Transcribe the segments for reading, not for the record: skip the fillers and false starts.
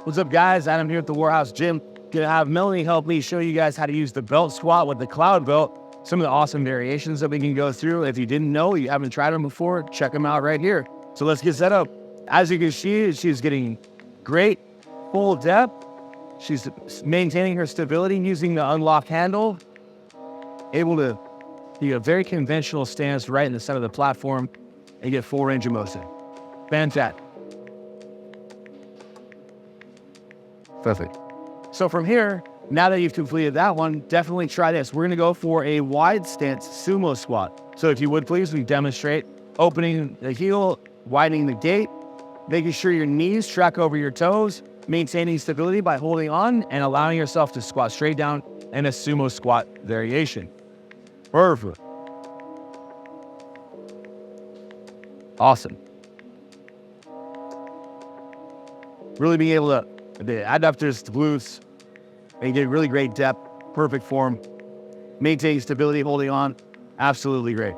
What's up, guys? Adam here at the Warehouse Gym. Gonna have Melanie help me show you guys how to use the belt squat with the cloud belt. Some of the awesome variations that we can go through. If you didn't know, you haven't tried them before, check them out right here. So let's get set up. As you can see, she's getting great full depth. She's maintaining her stability using the unlock handle. Able to be a very conventional stance right in the center of the platform and get full range of motion. Fantastic. Perfect. So from here, now that you've completed that one, definitely try this. We're gonna go for a wide stance sumo squat. So if you would please, we demonstrate opening the heel, widening the gait, making sure your knees track over your toes, maintaining stability by holding on and allowing yourself to squat straight down in a sumo squat variation. Perfect. Awesome. Really being able to the adductors, the glutes, and get really great depth, perfect form, maintaining stability, holding on, absolutely great.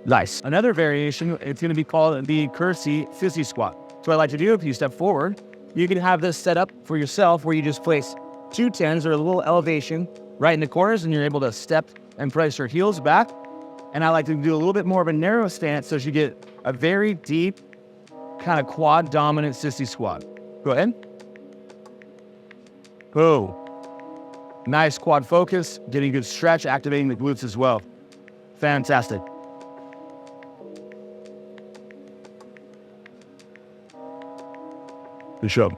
Nice. Another variation, it's going to be called the Curtsy sissy squat. So what I like to do, if you step forward, you can have this set up for yourself where you just place 2 tens or a little elevation right in the corners, and you're able to step and place your heels back. And I like to do a little bit more of a narrow stance so you get a very deep, kind of quad dominant sissy squat. Go ahead. Boom. Nice quad focus, getting good stretch, activating the glutes as well. Fantastic. Good show.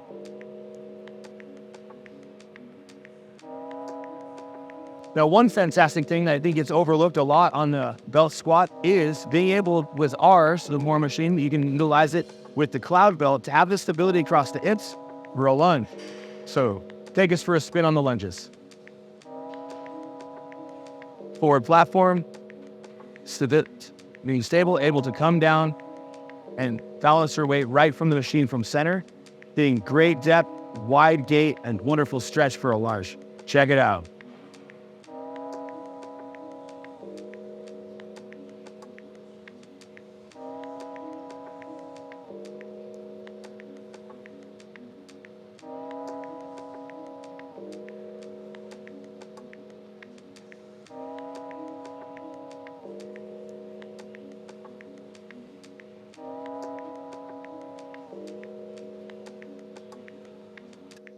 Now, one fantastic thing that I think gets overlooked a lot on the belt squat is being able, with ours, the more machine, you can utilize it with the cloud belt to have the stability across the hips for a lunge. So take us for a spin on the lunges. Forward platform, being stable, able to come down and balance your weight right from the machine from center, getting great depth, wide gait, and wonderful stretch for a lunge. Check it out.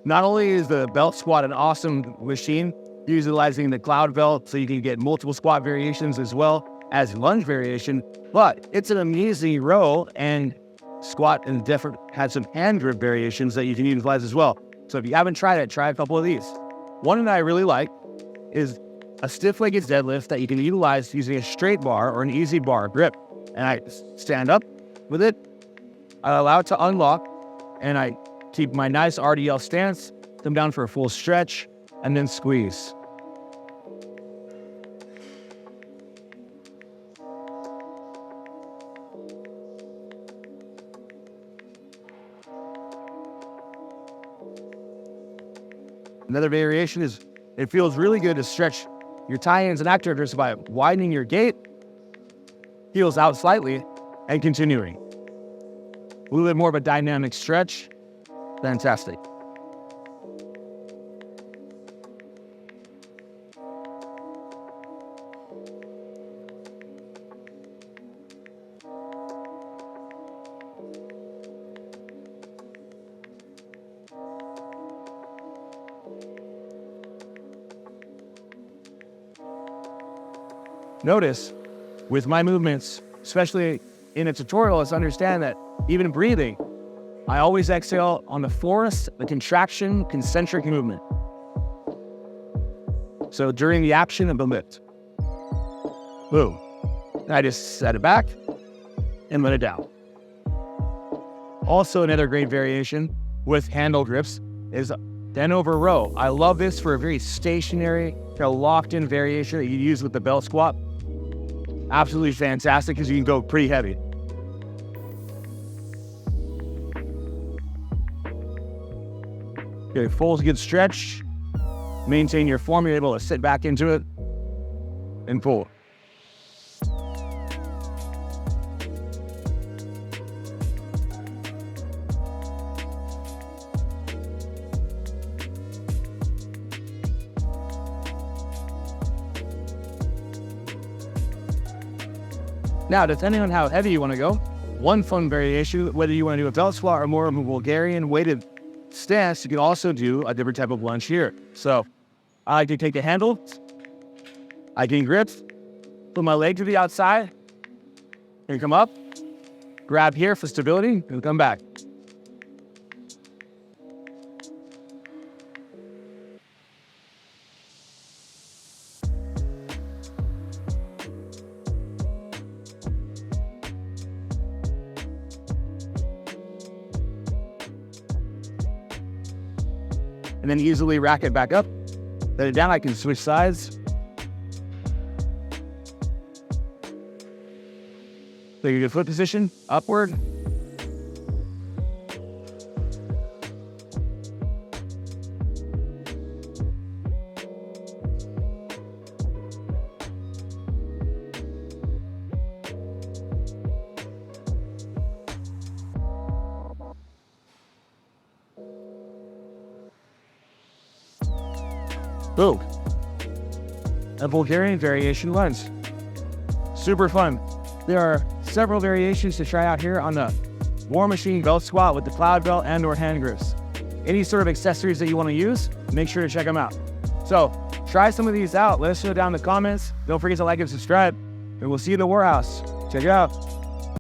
Not only is the belt squat an awesome machine, utilizing the cloud belt so you can get multiple squat variations as well as lunge variation, but it's an amazing row and squat and different, has some hand grip variations that you can utilize as well. So if you haven't tried it, try a couple of these. One that I really like is a stiff-legged deadlift that you can utilize using a straight bar or an easy bar grip. And I stand up with it, I allow it to unlock, and I keep my nice RDL stance, come down for a full stretch, and then squeeze. Another variation is, it feels really good to stretch your tie-ins and actors by widening your gait, heels out slightly, and continuing. A little bit more of a dynamic stretch. Fantastic. Notice with my movements, especially in a tutorial, is understand that even breathing, I always exhale on the force, the contraction, concentric movement. So during the action of the lift, boom, I just set it back and let it down. Also, another great variation with handle grips is bent over row. I love this for a very stationary, kind of locked in variation that you use with the belt squat. Absolutely fantastic because you can go pretty heavy. Okay, full good stretch. maintain your form. You're able to sit back into it and pull. Now, depending on how heavy you want to go, one fun variation, whether you want to do a belt squat or more of a Bulgarian weighted stance, you can also do a different type of lunge here. So I like to take the handle, I can grip, put my leg to the outside, and come up, grab here for stability, and come back. And then easily rack it back up. Let it down, I can switch sides. Take a good foot position, upward. Boom. A Bulgarian variation lunge. Super fun. There are several variations to try out here on the War Machine belt squat with the cloud belt and or hand grips. Any sort of accessories that you want to use, make sure to check them out. So try some of these out. Let us know down in the comments. Don't forget to like and subscribe. And we'll see you in the Warhouse. Check it out.